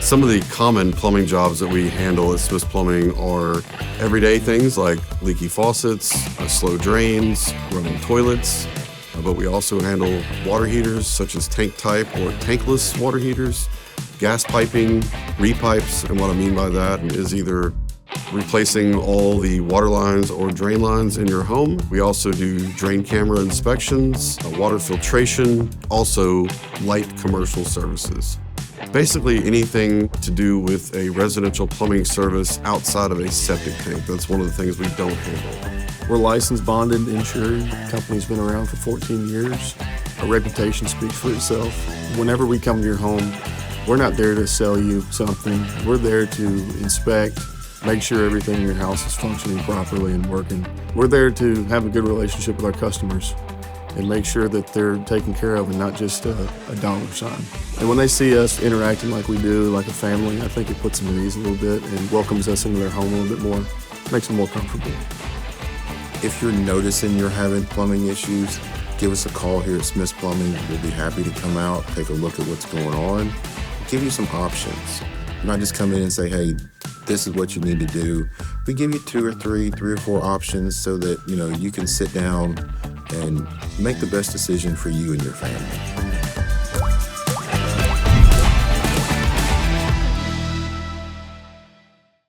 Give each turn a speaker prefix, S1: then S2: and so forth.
S1: Some of the common plumbing jobs that we handle at Smith's Plumbing are everyday things like leaky faucets, slow drains, running toilets, but we also handle water heaters such as tank type or tankless water heaters, gas piping, repipes, and what I mean by that is either replacing all the water lines or drain lines in your home. We also do drain camera inspections, water filtration, also light commercial services. Basically anything to do with a residential plumbing service outside of a septic tank. That's one of the things we don't handle.
S2: We're licensed, bonded, insured. The company's been around for 14 years. Our reputation speaks for itself. Whenever we come to your home, we're not there to sell you something. We're there to inspect, make sure everything in your house is functioning properly and working. We're there to have a good relationship with our customers and make sure that they're taken care of and not just a dollar sign. And when they see us interacting like we do, like a family, I think it puts them at ease a little bit and welcomes us into their home a little bit more, makes them more comfortable.
S3: If you're noticing you're having plumbing issues, give us a call here at Smith's Plumbing. We'll be happy to come out, take a look at what's going on, give you some options. Not just come in and say, hey, this is what you need to do. We give you three or four options so that you can sit down and make the best decision for you and your family.